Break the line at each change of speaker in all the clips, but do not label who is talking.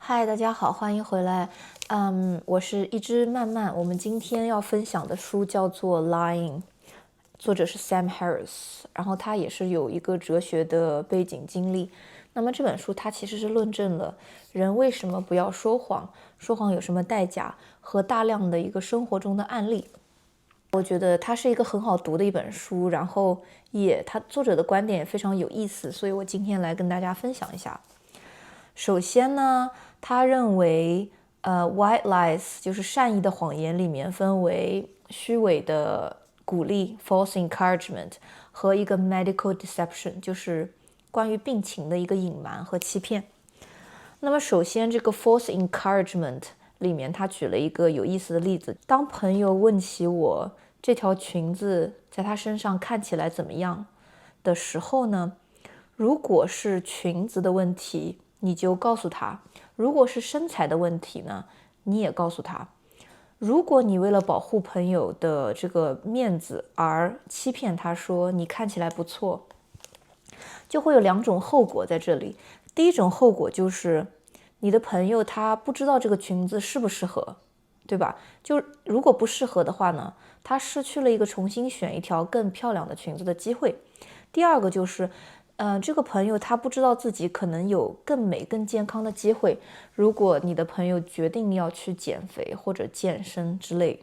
嗨，大家好，歡迎回來。我是一只慢慢。我們今天要分享的書叫做《Lying》，作者是 Sam Harris， 然後他也是有一個哲學的背景經歷。那麼這本書它其實是論證了人為什麼不要說謊，說謊有什麼代價，和大量的一個生活中的案例。我覺得它是一個很好讀的一本書，然後他作者的觀點也非常有意思，所以我今天來跟大家分享一下。首先呢，他認為white lies 就是善意的謊言裡面分為虛偽的鼓勵 false encouragement 和一個 medical deception 就是關於病情的一個隱瞞和欺騙。那麼首先這個 false encouragement 裡面他舉了一個有意思的例子，當朋友問起我這條裙子在他身上看起來怎麼樣的時候呢，如果是裙子的問題你就告訴他，如果是身材的問題呢，你也告訴他。如果你為了保護朋友的這個面子而欺騙他說你看起來不錯，就會有兩種後果在這裡。第一種後果就是你的朋友他不知道這個裙子適不適合，對吧？就如果不適合的話呢，他失去了一個重新選一條更漂亮的裙子的機會。第二個就是這個朋友他不知道自己可能有更美更健康的機會，如果你的朋友決定要去減肥或者健身之類。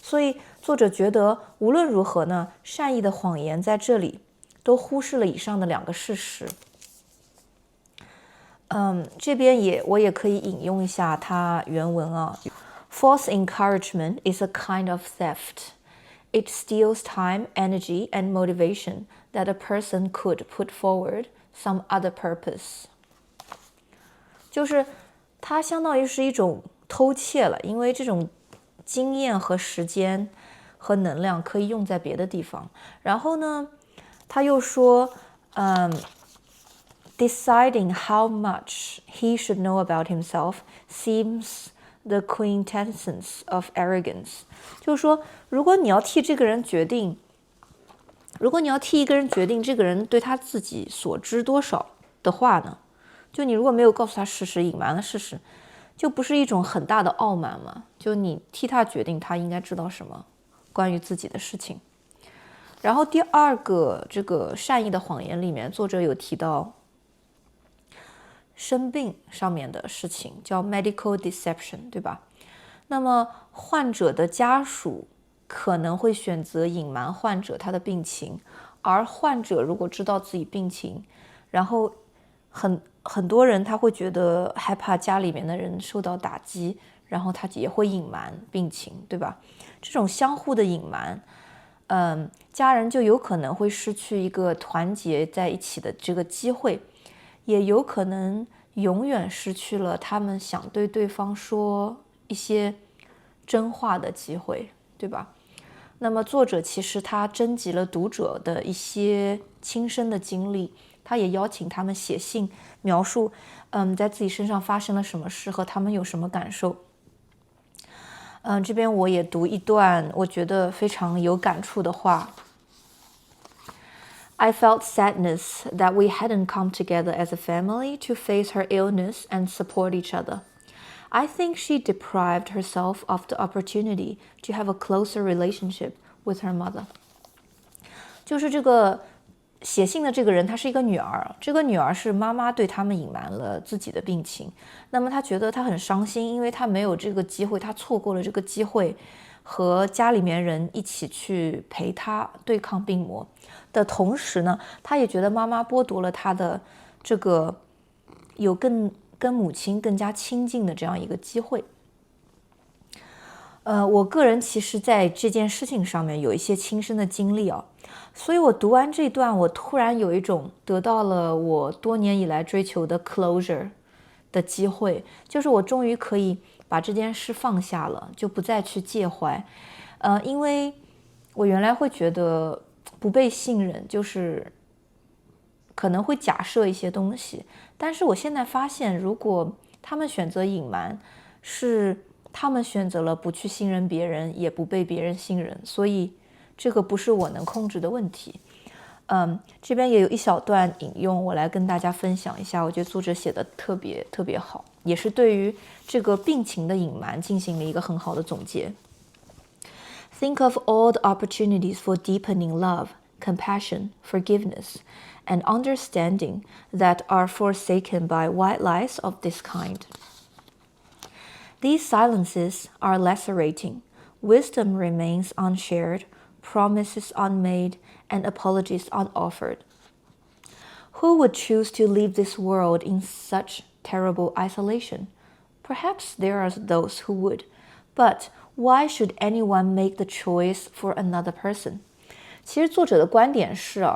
所以作者覺得無論如何呢，善意的謊言在這裡都忽視了以上的兩個事實。這邊我也可以引用一下他原文啊。False encouragement is a kind of theft. It steals time, energy, and motivation that a person could put forward some other purpose. 就是它相當於是一種偷竊了，因為這種經驗和時間和能量可以用在別的地方。然後呢，他又說Deciding how much he should know about himself seems the quintessence of arrogance. 就是說，如果你要替一个人決定這個人對他自己所知多少的話呢，就你如果沒有告訴他事實，隱瞞了事實，就不是一種很大的傲慢嗎？就你替他決定他應該知道什麼關於自己的事情。然後第二個這個善意的謊言裡面，作者有提到生病上面的事情，叫 medical deception， 對吧？那麼患者的家屬可能會選擇隱瞞患者他的病情，而患者如果知道自己病情，然後很多人他會覺得害怕家裡面的人受到打擊，然後他也會隱瞞病情，對吧？這種相互的隱瞞，家人就有可能會失去一個團結在一起的這個機會，也有可能永遠失去了他們想對對方說一些真話的機會，對吧？那麼作者其實他徵集了讀者的一些親身的經歷，他也邀請他們寫信描述在自己身上發生了什麼事和他們有什麼感受。這邊我也讀一段我覺得非常有感觸的話。I felt sadness that we hadn't come together as a family to face her illness and support each other. I think she deprived herself of the opportunity to have a closer relationship with her mother. 就是這個寫信的這個人，她是一個女兒，這個女兒是媽媽對他們隱瞞了自己的病情，那麼她覺得她很傷心，因為她沒有這個機會，她錯過了這個機會和家裡面人一起去陪她對抗病魔的同時呢，她也覺得媽媽剝奪了她的這個有跟母親更加親近的這樣一個機會。我個人其實在這件事情上面有一些親身的經歷啊，所以我讀完這段，我突然有一種得到了我多年以來追求的 closure 的機會，就是我終於可以把這件事放下了，就不再去介懷。因為我原來會覺得不被信任，就是可能會假設一些東西，但是我現在發現，如果他們選擇隱瞞，是他們選擇了不去信任別人，也不被別人信任，所以這個不是我能控制的問題。這邊也有一小段引用，我來跟大家分享一下。我覺得作者寫的特別特別好，也是對於這個病情的隱瞞進行了一個很好的總結。Think of all the opportunities for deepening love, compassion, forgiveness, and understanding that are forsaken by white lies of this kind. These silences are lacerating. Wisdom remains unshared, promises unmade, and apologies unoffered. Who would choose to leave this world in such terrible isolation? Perhaps there are those who would, but why should anyone make the choice for another person? 其實作者的觀點是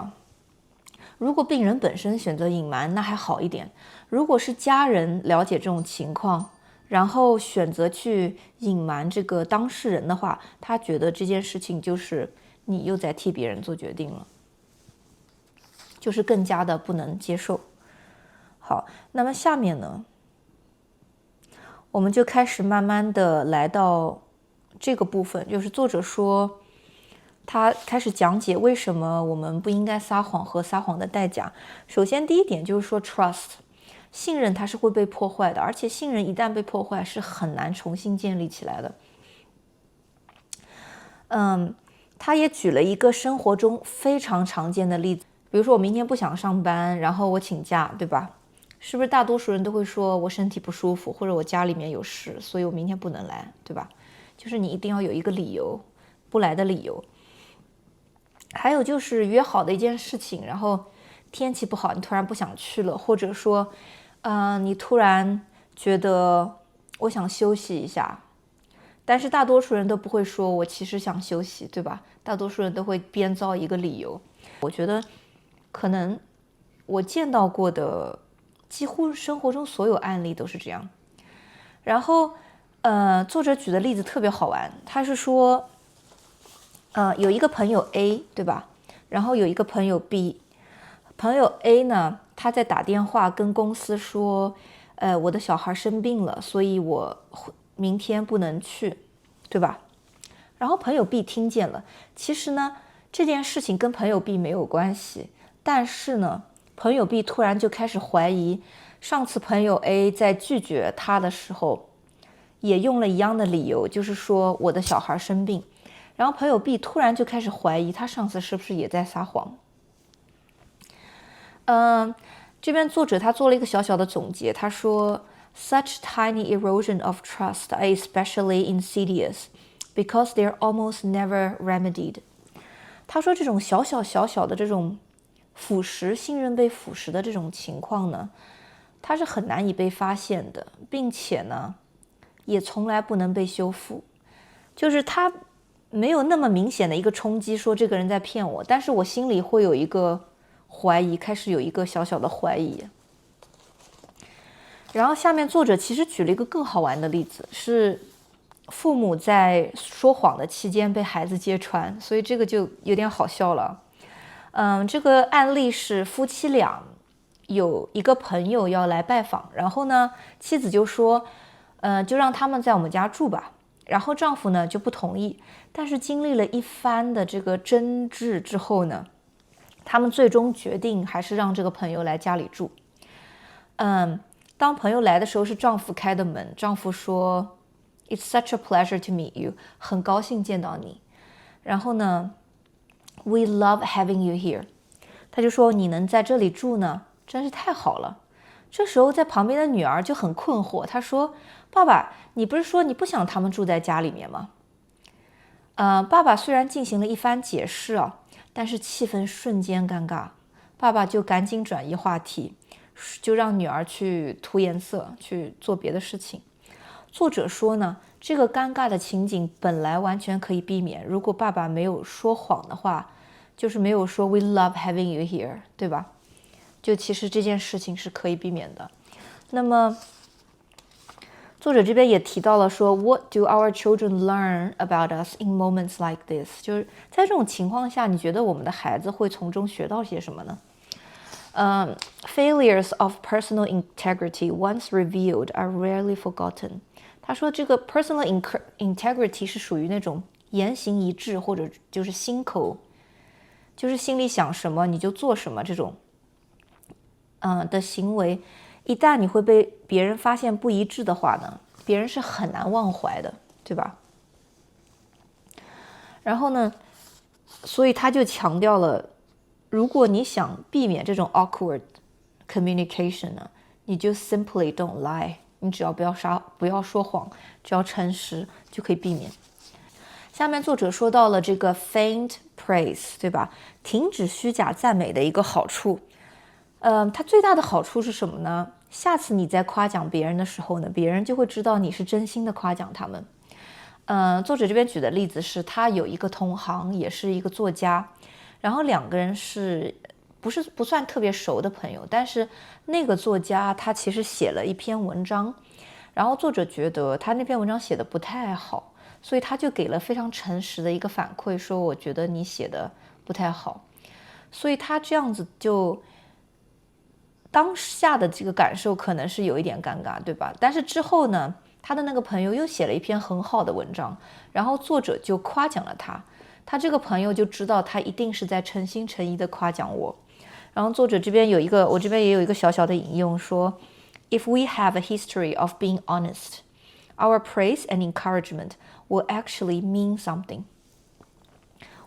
如果病人本身選擇隱瞞，那還好一點。如果是家人了解這種情況，然後選擇去隱瞞這個當事人的話，他覺得這件事情就是你又在替別人做決定了，就是更加的不能接受。好，那麼下面呢，我們就開始慢慢的來到這個部分，就是作者說他開始講解為什麼我們不應該撒謊和撒謊的代價。首先第一點就是說 trust， 信任它是會被破壞的，而且信任一旦被破壞是很難重新建立起来的。他也舉了一個生活中非常常見的例子，比如說我明天不想上班，然後我請假，對吧？是不是大多數人都會說我身體不舒服，或者我家裡面有事，所以我明天不能來，對吧？就是你一定要有一個理由，不來的理由。還有就是約好的一件事情，然後天氣不好，你突然不想去了，或者說，你突然覺得我想休息一下，但是大多數人都不會說我其實想休息，對吧？大多數人都會編造一個理由。我覺得可能我見到過的幾乎生活中所有案例都是這樣。然後作者舉的例子特別好玩，他是說有一個朋友 A， 對吧？然後有一個朋友 B， 朋友 A 呢，他在打電話跟公司說我的小孩生病了，所以我明天不能去，對吧？然後朋友 B 聽見了，其實呢這件事情跟朋友 B 沒有關係，但是呢朋友 B 突然就開始懷疑上次朋友 A 在拒絕他的時候也用了一樣的理由，就是說我的小孩生病，然後朋友 B 突然就開始懷疑他上次是不是也在撒謊。這邊作者他做了一個小小的總結，他說 Such tiny erosion of trust are especially insidious because they are almost never remedied。 他說這種小小的這種腐蝕，信任被腐蝕的這種情況呢，它是很難以被發現的，並且呢也從來不能被修復。就是他沒有那麼明顯的一個衝擊說這個人在騙我，但是我心裡會有一個懷疑，開始有一個小小的懷疑。然後下面作者其實舉了一個更好玩的例子，是父母在說謊的期間被孩子揭穿，所以這個就有點好笑了。這個案例是夫妻倆有一個朋友要來拜訪，然後呢妻子就說就讓他們在我們家住吧，然後丈夫呢就不同意，但是經歷了一番的這個爭執之後呢，他們最終決定還是讓這個朋友來家裡住。當朋友來的時候是丈夫開的門，丈夫說 It's such a pleasure to meet you， 很高興見到你。然後呢 We love having you here， 他就說你能在這裡住呢，真是太好了。這時候在旁邊的女兒就很困惑，她說爸爸，你不是說你不想他們住在家裡面嗎？爸爸雖然進行了一番解釋但是氣氛瞬間尷尬，爸爸就趕緊轉移話題，就讓女兒去塗顏色，去做別的事情。作者說呢，這個尷尬的情景本來完全可以避免，如果爸爸沒有說謊的話，就是沒有說 We love having you here， 對吧？就其實這件事情是可以避免的。那麼作者這邊也提到了說 What do our children learn about us in moments like this？ 就是在這種情況下，你覺得我們的孩子會從中學到些什麼呢？Failures of personal integrity once revealed are rarely forgotten。 他說這個 personal integrity 是屬於那種言行一致，或者就是心口就是心裡想什麼你就做什麼這種，的行為，一旦你會被別人發現不一致的話呢，別人是很難忘懷的，對吧？然後呢，所以他就強調了，如果你想避免這種 awkward communication 呢，你就 simply don't lie， 你只要不要說謊，只要誠實就可以避免。下面作者說到了這個 feigned praise， 對吧？停止虛假讚美的一個好處。它最大的好處是什麼呢？下次你在誇獎別人的時候呢，別人就會知道你是真心的誇獎他們。作者這邊舉的例子是他有一個同行，也是一個作家，然後兩個人是不算特別熟的朋友，但是那個作家他其實寫了一篇文章，然後作者覺得他那篇文章寫的不太好，所以他就給了非常誠實的一個反饋，說我覺得你寫的不太好，所以他這樣子就當下的這個感受可能是有一點尷尬，對吧？但是之後呢，他的那個朋友又寫了一篇很好的文章，然後作者就誇獎了他，他這個朋友就知道他一定是在誠心誠意的誇獎我。然後作者這邊我這邊也有一個小小的引用說 ，If we have a history of being honest, our praise and encouragement will actually mean something。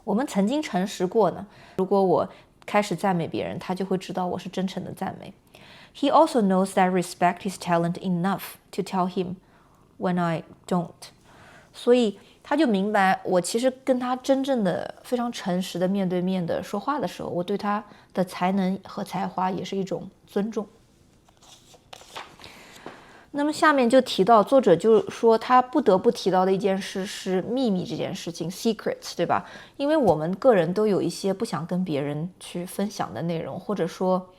我們曾經誠實過呢，如果我開始讚美別人，他就會知道我是真誠的讚美。He also knows that I respect his talent enough to tell him when I don't。所以他就明白，我其實跟他真正的非常誠實的面对面的說話的時候，我對他的才能和才華也是一種尊重。那麼下面就提到，作者就說他不得不提到的一件事是秘密這件事情 ，secrets， 对吧？因為我們個人都有一些不想跟別人去分享的內容，或者說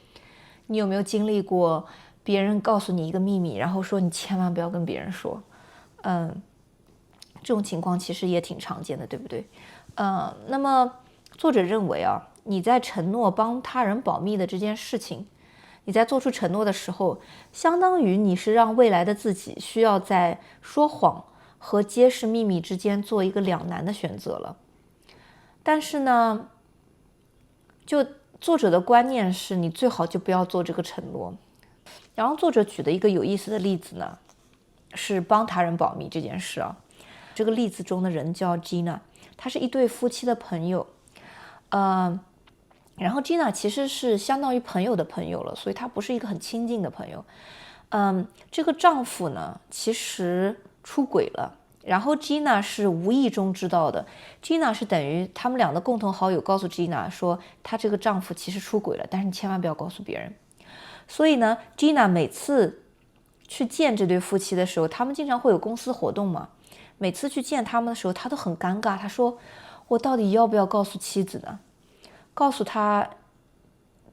你有沒有經歷過別人告訴你一個秘密，然後說你千萬不要跟別人說，這種情況其實也挺常見的，對不對？那麼作者認為啊，你在承諾幫他人保密的這件事情，你在做出承諾的時候，相當於你是讓未來的自己需要在說謊和揭示秘密之間做一個兩難的選擇了。但是呢，就作者的觀念是你最好就不要做這個承諾。然后作者舉的一個有意思的例子呢，是幫他人保密這件事啊。這個例子中的人叫 Gina， 她是一對夫妻的朋友，然後 Gina 其實是相當於朋友的朋友了，所以她不是一個很親近的朋友。這個丈夫呢，其實出軌了，然後 Gina 是無意中知道的。Gina 是等於他們倆的共同好友告訴 Gina 說，她這個丈夫其實出軌了，但是你千萬不要告訴別人。所以呢 ，Gina 每次去見這對夫妻的時候，他們經常會有公司活動嘛。每次去見他們的時候，他都很尷尬。他說：“我到底要不要告訴妻子呢？告訴他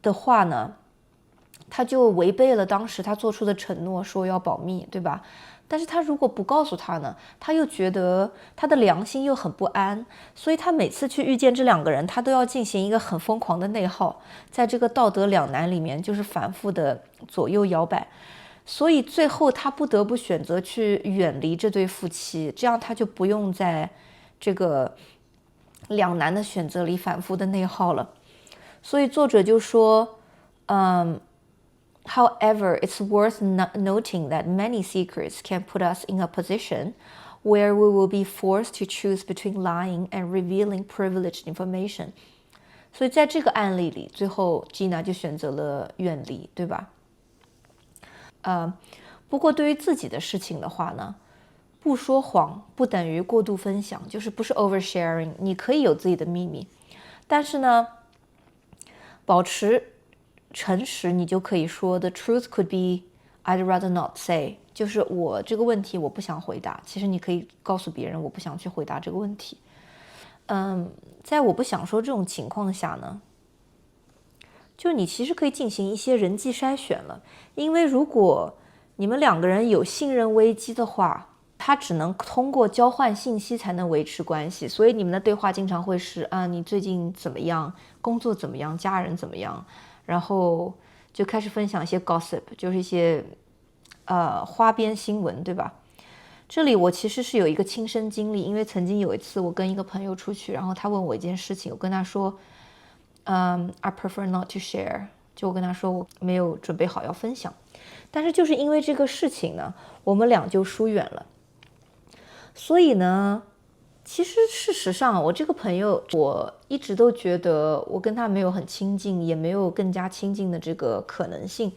的話呢，他就違背了當時他做出的承諾，說要保密，對吧？但是他如果不告訴他呢，他又覺得他的良心又很不安，所以他每次去遇見這兩個人，他都要進行一個很瘋狂的內耗，在這個道德兩難裡面，就是反覆的左右搖擺。”所以最後他不得不選擇去遠離這對夫妻，這樣他就不用在這個兩難的選擇裡反覆的內耗了。所以作者就說，However, it's worth noting that many secrets can put us in a position where we will be forced to choose between lying and revealing privileged information。所以在這個案例裡，最後 Gina 就選擇了遠離，對吧？不過對於自己的事情的話呢，不說謊不等於過度分享，就是不是 oversharing。你可以有自己的秘密，但是呢，保持誠實，你就可以說 The truth could be I'd rather not say， 就是我這個問題我不想回答。其實你可以告訴別人，我不想去回答這個問題。在我不想說這種情況下呢，就你其實可以進行一些人際篩選了，因為如果你們兩個人有信任危機的話，他只能通過交換信息才能維持關係，所以你們的對話經常會是你最近怎麼樣，工作怎麼樣，家人怎麼樣，然後就開始分享一些 gossip， 就是一些花邊新聞，对吧？這裡我其實是有一個親身經歷，因為曾經有一次我跟一個朋友出去，然後他問我一件事情，我跟他說 I prefer not to share， 就我跟他说我没有準備好要分享。但是就是因為這個事情呢，我們倆就疏遠了。所以呢，其實事實上我這個朋友，我一直都覺得我跟他沒有很親近，也沒有更加親近的這個可能性。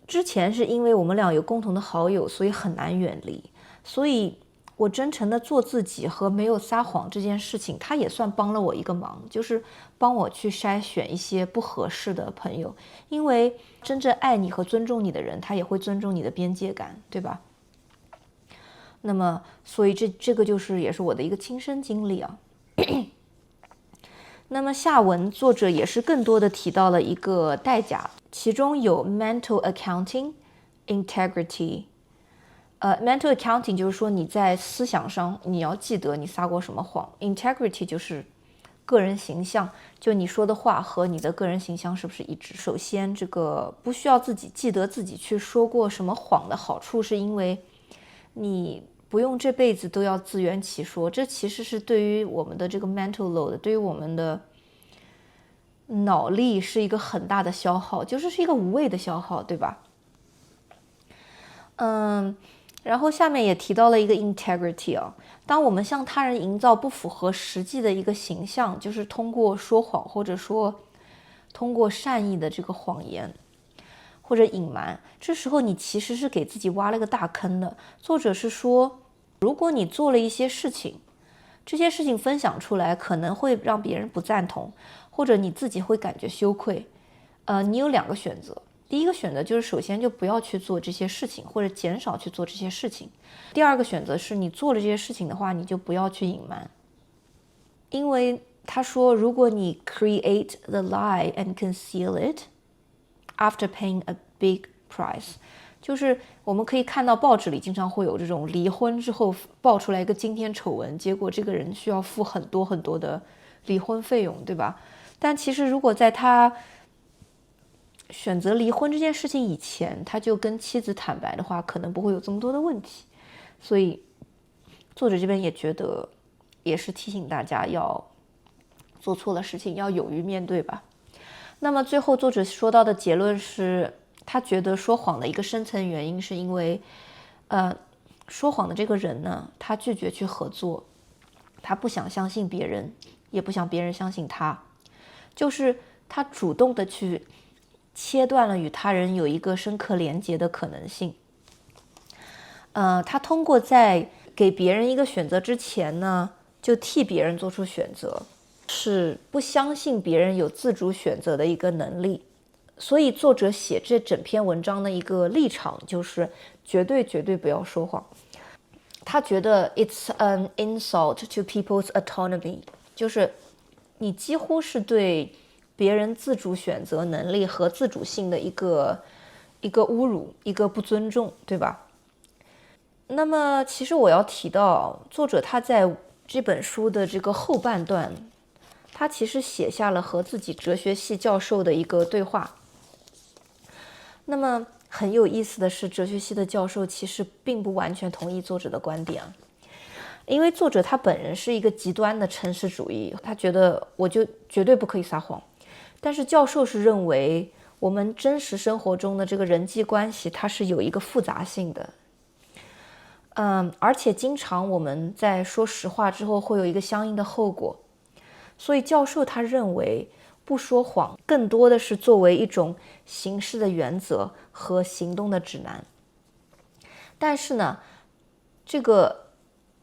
之前是因為我們倆有共同的好友，所以很難遠離。所以我真誠的做自己和沒有撒謊這件事情，他也算幫了我一個忙，就是幫我去篩選一些不合適的朋友。因為真正愛你和尊重你的人，他也會尊重你的邊界感，對吧？那麼，所以這個就是也是我的一個親身經歷啊。那麼下文作者也是更多的提到了一個代價，其中有 mental accounting, integrity。mental accounting 就是說你在思想上你要記得你撒過什麼謊。integrity 就是個人形象，就你說的話和你的個人形象是不是一致。首先，這個不需要自己記得自己去說過什麼謊的好處，是因為你不用這輩子都要自圓其說，這其實是對於我們的這個 mental load， 對於我們的腦力是一個很大的消耗，就是一個無謂的消耗，對吧？然後下面也提到了一個 integrity 啊，當我們向他人營造不符合實際的一個形象，就是通過說謊或者說通過善意的這個謊言或者隱瞞，這時候你其實是給自己挖了個大坑的。作者是說，如果你做了一些事情，這些事情分享出來可能會讓別人不贊同，或者你自己會感覺羞愧，你有兩個選擇。第一個選擇就是首先就不要去做這些事情，或者減少去做這些事情。第二個選擇是你做了這些事情的話，你就不要去隱瞞。因為他說，如果你 create the lie and conceal it after paying a big price， 就是我們可以看到報紙裡經常會有這種離婚之後爆出來一個驚天醜聞，結果這個人需要付很多很多的離婚費用，對吧？但其實如果在他選擇離婚這件事情以前，他就跟妻子坦白的話，可能不會有這麼多的問題。所以作者這邊也覺得，也是提醒大家要做錯了事情要勇於面對吧。那麼最後作者說到的結論是，他覺得說謊的一個深層原因是因為說謊的這個人呢，他拒絕去合作，他不想相信別人，也不想別人相信他，就是他主動的去切斷了與他人有一個深刻連接的可能性。他通過在給別人一個選擇之前呢，就替別人做出選擇，是不相信別人有自主選擇的一個能力。所以作者寫這整篇文章的一個立場就是絕對絕對不要說謊。他覺得 it's an insult to people's autonomy， 就是你幾乎是對別人自主選擇能力和自主性的一個侮辱，一個不尊重，對吧？那麼其實我要提到，作者他在這本書的這個後半段，他其實寫下了和自己哲學系教授的一個對話。那麼很有意思的是，哲學系的教授其實並不完全同意作者的觀點啊，因為作者他本人是一個極端的誠實主義，他覺得我就絕對不可以撒謊。但是教授是認為我們真實生活中的這個人際關係，它是有一個複雜性的，而且經常我們在說實話之後會有一個相應的後果，所以教授他認為不說謊更多的是作為一種行事的原則和行動的指南。但是呢，這個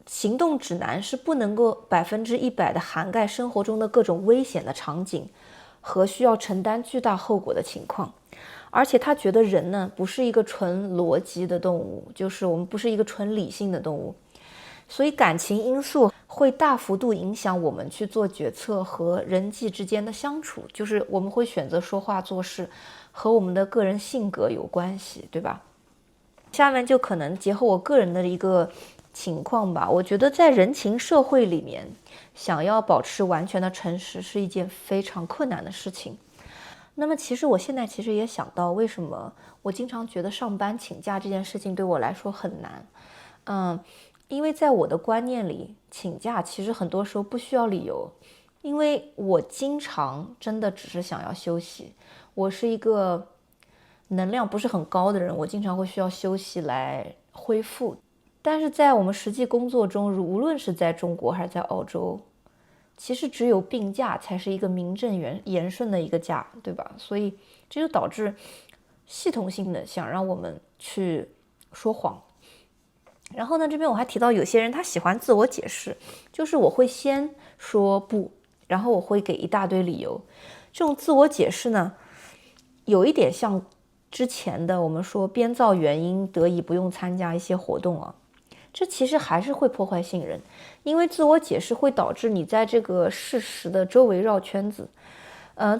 行動指南是不能夠100%的涵蓋生活中的各種危險的場景和需要承擔巨大後果的情況。而且他覺得人呢，不是一個純邏輯的動物，就是我們不是一個純理性的動物，所以感情因素會大幅度影響我們去做決策和人際之間的相處，就是我们會選擇說話做事和我們的個人性格有關係，對吧？下面就可能結合我個人的一個情況吧，我覺得在人情社會裡面，想要保持完全的誠實是一件非常困難的事情。那麼其實我現在也想到，為什麼我經常覺得上班請假這件事情對我來說很難。因為在我的觀念裡，請假其實很多時候不需要理由，因為我經常真的只是想要休息，我是一個能量不是很高的人，我经常会需要休息來恢復。但是在我們實際工作中，無論是在中國還是在澳洲，其實只有病假才是一個名正言順的一個假，對吧？所以這就導致系統性的想讓我們去說謊。然後呢，這邊我還提到有些人他喜歡自我解釋，就是我會先說不，然後我會給一大堆理由。這種自我解釋呢，有一點像之前的我們說編造原因得以不用參加一些活動啊，這其實還是會破壞信任，因為自我解釋會導致你在這個事實的周圍繞圈子。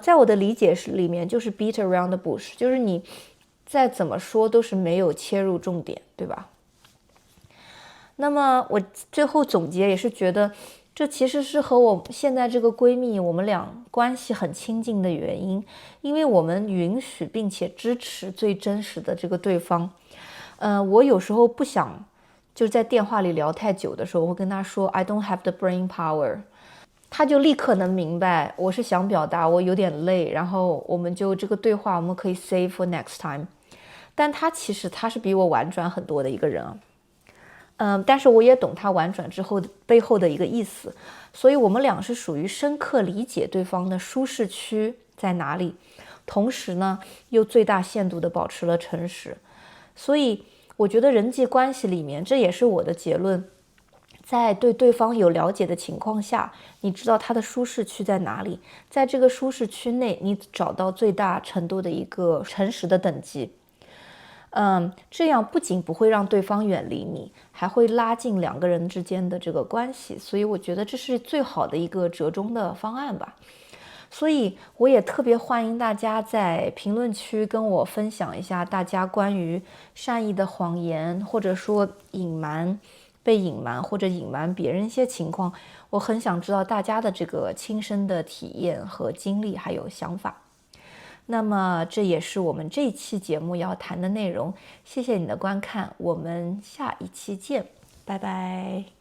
在我的理解裡面，就是 beat around the bush， 就是你再怎麼說都是沒有切入重點，對吧？那麼我最後總結也是覺得，這其實是和我現在這個閨蜜我們倆關係很親近的原因，因為我們允許並且支持最真實的這個對方。我有時候不想就是在電話裡聊太久的時候，我會跟她說 I don't have the brain power， 她就立刻能明白我是想表達我有點累，然後我們就這個對話我們可以 save for next time。但她其實她是比我婉轉很多的一個人啊。但是我也懂他婉轉之後背後的一個意思，所以我們倆是屬於深刻理解對方的舒適區在哪裡，同時呢又最大限度地保持了誠實。所以我覺得人際關係裡面，這也是我的結論，在對對方有了解的情況下，你知道他的舒適區在哪裡，在這個舒適區內，你找到最大程度的一個誠實的等級。這樣不僅不會讓對方遠離你，還會拉近兩個人之間的這個關係，所以我覺得這是最好的一個折中的方案吧。所以我也特別歡迎大家在評論區跟我分享一下大家關於善意的謊言，或者說被隱瞞或者隱瞞別人一些情況，我很想知道大家的這個親身的體驗和經歷還有想法。那麼這也是我們這一期節目要談的內容，謝謝你的觀看，我們下一期見，拜拜。